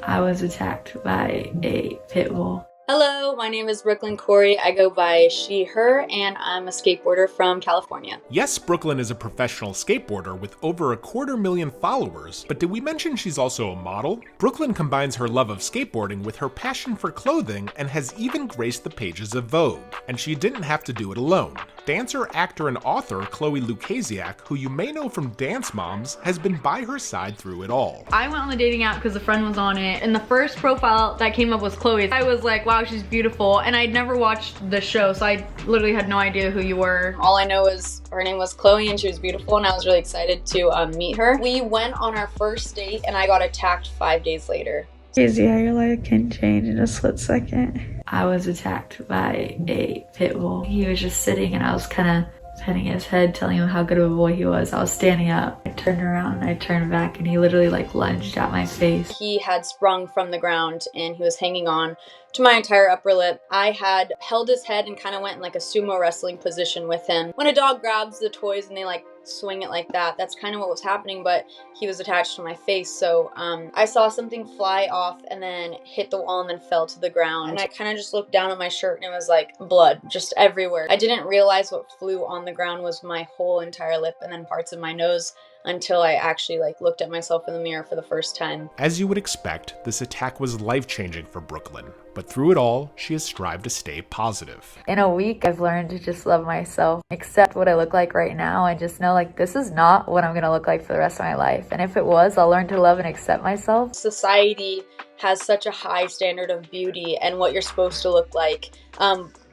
I was attacked by a pit bull. Hello, my name is Brooklinn Khoury. I go by she, her, and I'm a skateboarder from California. Yes, Brooklyn is a professional skateboarder with over 250,000 followers, but did we mention she's also a model? Brooklyn combines her love of skateboarding with her passion for clothing and has even graced the pages of Vogue. And she didn't have to do it alone. Dancer, actor, and author Chloé Lukasiak, who you may know from Dance Moms, has been by her side through it all. I went on the dating app because a friend was on it, and the first profile that came up was Chloe's. I was like, wow, she's beautiful, and I'd never watched the show, so I literally had no idea who you were. All I know is her name was Chloe and she was beautiful, and I was really excited to meet her. We went on our first date and I got attacked 5 days later. Crazy how your life can change in a split second. I was attacked by a pit bull. He was just sitting and I was kind of petting his head, telling him how good of a boy he was. I was standing up. I turned around and I turned back and he literally like lunged at my face. He had sprung from the ground and he was hanging on to my entire upper lip. I had held his head and kind of went in like a sumo wrestling position with him. When a dog grabs the toys and they like swing it like that, that's kind of what was happening, but he was attached to my face. So I saw something fly off and then hit the wall and then fell to the ground. And I kind of just looked down at my shirt and it was like blood just everywhere. I didn't realize what flew on the ground was my whole entire lip and then parts of my nose until I actually like looked at myself in the mirror for the first time. As you would expect, this attack was life-changing for Brooklyn, but through it all, she has strived to stay positive. In a week, I've learned to just love myself, accept what I look like right now, and just know like this is not what I'm gonna look like for the rest of my life. And if it was, I'll learn to love and accept myself. Society has such a high standard of beauty, and what you're supposed to look like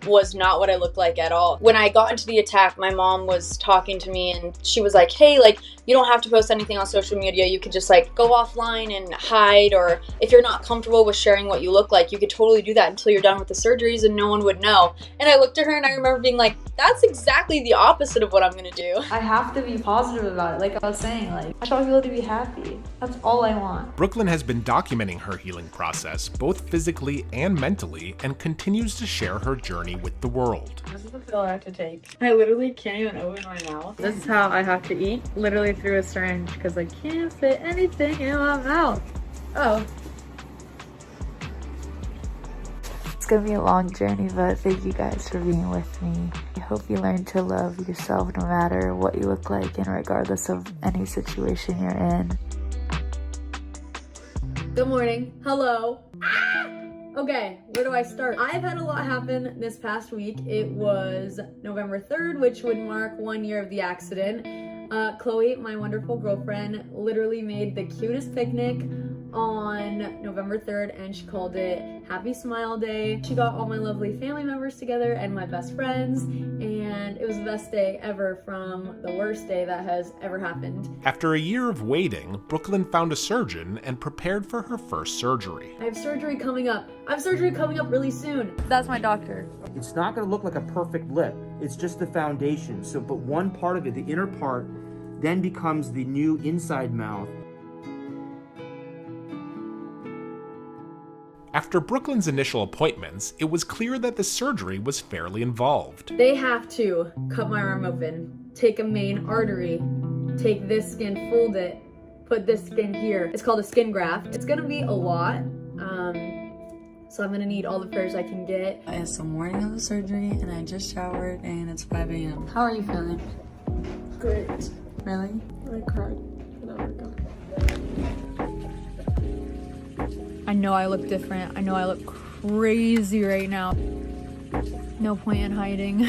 was not what I looked like at all. When I got into the attack, my mom was talking to me and she was like, hey, like, you don't have to post anything on social media. You could just like go offline and hide, or if you're not comfortable with sharing what you look like, you could totally do that until you're done with the surgeries and no one would know. And I looked at her and I remember being like, that's exactly the opposite of what I'm gonna do. I have to be positive about it, like I was saying, like I want people to be happy. That's all I want. Brooklyn has been documenting her healing process, both physically and mentally, and continues to share her journey with the world. This is the pill I have to take. I literally can't even open my mouth. This is how I have to eat, literally through a syringe, because I can't fit anything in my mouth. Oh. It's gonna be a long journey, but thank you guys for being with me. I hope you learn to love yourself no matter what you look like and regardless of any situation you're in. Good morning. Hello. Okay, where do I start? I've had a lot happen this past week. It was November 3rd, which would mark 1 year of the accident. Chloe, my wonderful girlfriend, literally made the cutest picnic on November 3rd and she called it Happy Smile Day. She got all my lovely family members together and my best friends, and it was the best day ever from the worst day that has ever happened. After a year of waiting, Brooklyn found a surgeon and prepared for her first surgery. I have surgery coming up. I have surgery coming up really soon. That's my doctor. It's not going to look like a perfect lip. It's just the foundation. So, but one part of it, the inner part, then becomes the new inside mouth. After Brooklyn's initial appointments, it was clear that the surgery was fairly involved. They have to cut my arm open, take a main artery, take this skin, fold it, put this skin here. It's called a skin graft. It's gonna be a lot. So I'm gonna need all the prayers I can get. It's the morning of the surgery and I just showered and it's 5 a.m. How are you feeling? Great. Really? I cried an hour ago. I know I look different. I know I look crazy right now. No point in hiding.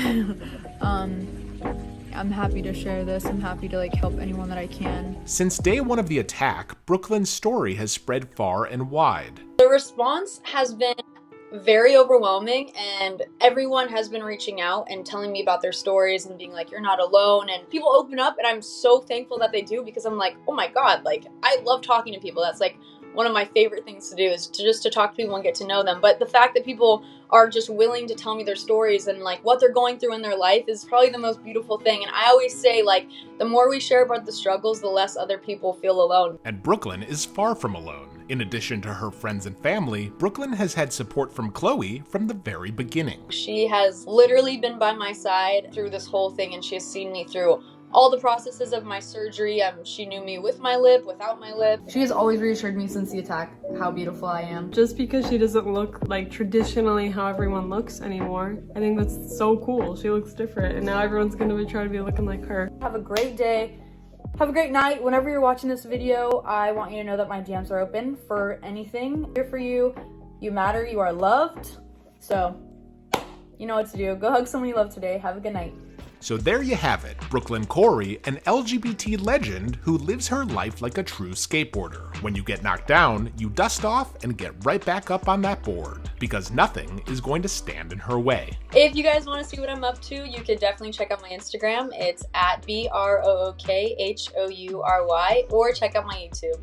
I'm happy to share this. I'm happy to like help anyone that I can. Since day one of the attack, Brooklyn's story has spread far and wide. The response has been very overwhelming, and everyone has been reaching out and telling me about their stories and being like, you're not alone, and people open up, and I'm so thankful that they do, because I'm like, oh my god, like I love talking to people. That's like one of my favorite things to do, is to talk to people and get to know them. But the fact that people are just willing to tell me their stories and like what they're going through in their life is probably the most beautiful thing. And I always say, like, the more we share about the struggles, the less other people feel alone. And Brooklyn is far from alone. In addition to her friends and family, Brooklyn has had support from Chloe from the very beginning. She has literally been by my side through this whole thing, and she has seen me through all the processes of my surgery. She knew me with my lip, without my lip. She has always reassured me since the attack how beautiful I am. Just because she doesn't look like traditionally how everyone looks anymore, I think that's so cool. She looks different, and now everyone's gonna be trying to be looking like her. Have a great day. Have a great night. Whenever you're watching this video, I want you to know that my DMs are open for anything. I'm here for you. You matter. You are loved. So, you know what to do. Go hug someone you love today. Have a good night. So there you have it, Brooklinn Khoury, an LGBT legend who lives her life like a true skateboarder. When you get knocked down, you dust off and get right back up on that board, because nothing is going to stand in her way. If you guys want to see what I'm up to, you could definitely check out my Instagram. It's at BROOKHOURY, or check out my YouTube.